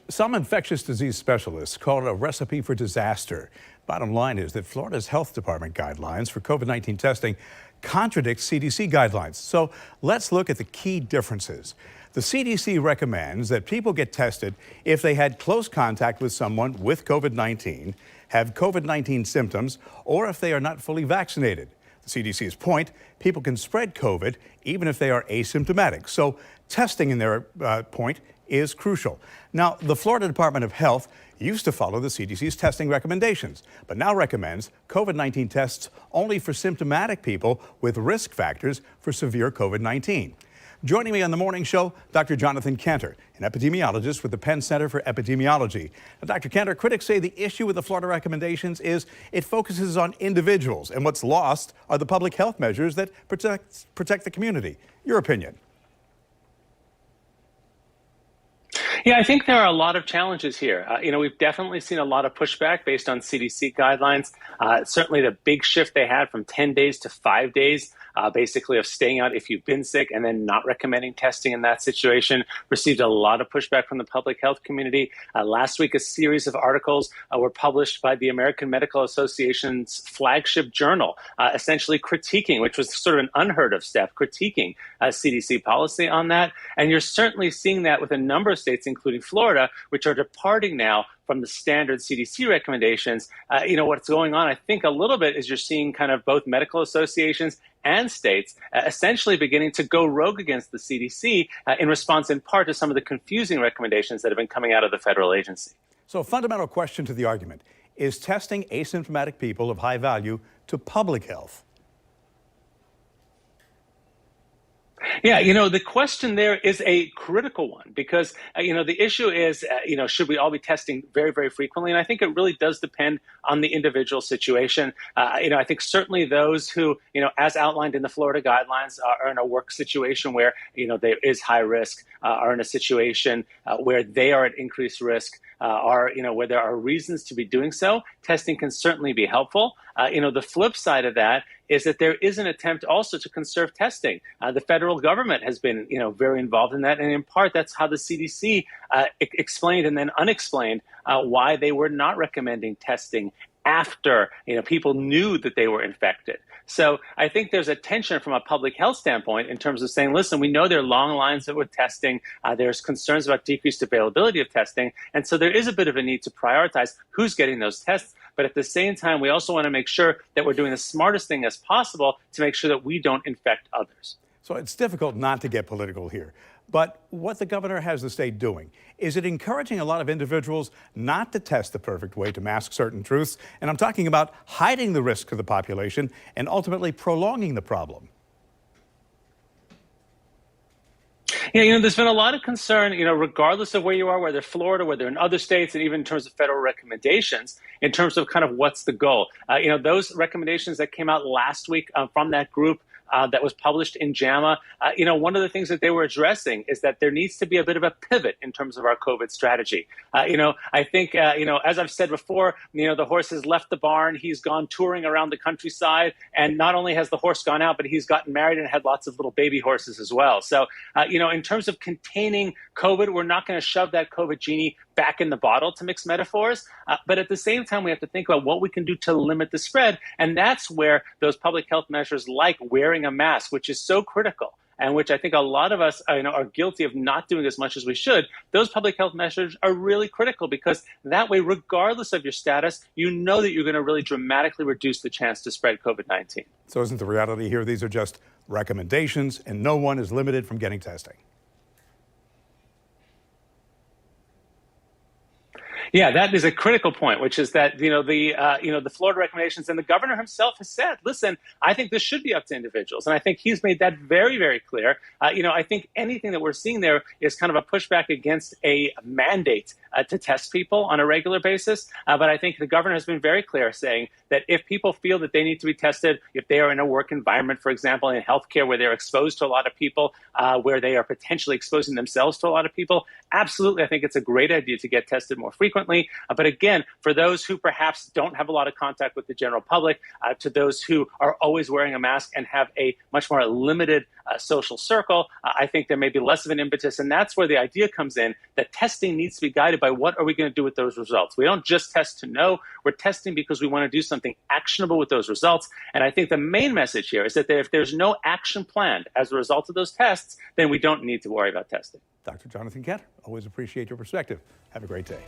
Some infectious disease specialists call it a recipe for disaster. Bottom line is that Florida's health department guidelines for COVID-19 testing contradict CDC guidelines. So let's look at the key differences. The CDC recommends that people get tested if they had close contact with someone with COVID-19, have COVID-19 symptoms, or if they are not fully vaccinated. The CDC's point, people can spread COVID even if they are asymptomatic. So testing, in their point, is crucial. Now, the Florida Department of Health used to follow the CDC's testing recommendations, but now recommends COVID-19 tests only for symptomatic people with risk factors for severe COVID-19. Joining me on the morning show, Dr. Jonathan Cantor, an epidemiologist with the Penn Center for Epidemiology. Now, Dr. Cantor, critics say the issue with the Florida recommendations is it focuses on individuals, and what's lost are the public health measures that protect the community. Your opinion? Yeah, I think there are a lot of challenges here. We've definitely seen a lot of pushback based on CDC guidelines. Certainly the big shift they had from 10 days to 5 days, basically of staying out if you've been sick and then not recommending testing in that situation, received a lot of pushback from the public health community. Last week, a series of articles were published by the American Medical Association's flagship journal, essentially critiquing, which was sort of an unheard of step, critiquing CDC policy on that. And you're certainly seeing that with a number of states, including Florida, which are departing now from the standard CDC recommendations. What's going on, I think, a little bit is you're seeing kind of both medical associations and states essentially beginning to go rogue against the CDC in response in part to some of the confusing recommendations that have been coming out of the federal agency. So a fundamental question to the argument, is testing asymptomatic people of high value to public health? Yeah, the question there is a critical one because, the issue is, should we all be testing very, very frequently? And I think it really does depend on the individual situation. I think certainly those who, as outlined in the Florida guidelines, are in a work situation where, there is high risk, are in a situation where they are at increased risk, where there are reasons to be doing so, testing can certainly be helpful. The flip side of that is that there is an attempt also to conserve testing. The federal government has been, very involved in that. And in part, that's how the CDC explained and then unexplained why they were not recommending testing after people knew that they were infected. So I think there's a tension from a public health standpoint in terms of saying, listen, we know there are long lines with testing. There's concerns about decreased availability of testing. And so there is a bit of a need to prioritize who's getting those tests. But at the same time, we also want to make sure that we're doing the smartest thing as possible to make sure that we don't infect others. So it's difficult not to get political here. But what the governor has the state doing, is it encouraging a lot of individuals not to test the perfect way to mask certain truths? And I'm talking about hiding the risk to the population and ultimately prolonging the problem. Yeah, there's been a lot of concern, regardless of where you are, whether Florida, whether in other states, and even in terms of federal recommendations, in terms of kind of what's the goal. Those recommendations that came out last week from that group that was published in JAMA, one of the things that they were addressing is that there needs to be a bit of a pivot in terms of our COVID strategy. I think, as I've said before, the horse has left the barn. He's gone touring around the countryside. And not only has the horse gone out, but he's gotten married and had lots of little baby horses as well. So, in terms of containing COVID, we're not going to shove that COVID genie back in the bottle, to mix metaphors. But at the same time, we have to think about what we can do to limit the spread. And that's where those public health measures like wearing a mask, which is so critical, and which I think a lot of us are guilty of not doing as much as we should, those public health measures are really critical because that way, regardless of your status, you know that you're going to really dramatically reduce the chance to spread COVID-19. So isn't the reality here these are just recommendations and no one is limited from getting testing? Yeah, that is a critical point, which is that, the Florida recommendations, and the governor himself has said, listen, I think this should be up to individuals. And I think he's made that very, very clear. I think anything that we're seeing there is kind of a pushback against a mandate to test people on a regular basis. But I think the governor has been very clear, saying that if people feel that they need to be tested, if they are in a work environment, for example, in healthcare where they're exposed to a lot of people, where they are potentially exposing themselves to a lot of people, absolutely, I think it's a great idea to get tested more frequently. frequently. But again, for those who perhaps don't have a lot of contact with the general public, to those who are always wearing a mask and have a much more limited social circle, I think there may be less of an impetus. And that's where the idea comes in that testing needs to be guided by what are we going to do with those results. We don't just test to know, we're testing because we want to do something actionable with those results. And I think the main message here is that if there's no action planned as a result of those tests, then we don't need to worry about testing. Dr. Jonathan Kent, always appreciate your perspective. Have a great day.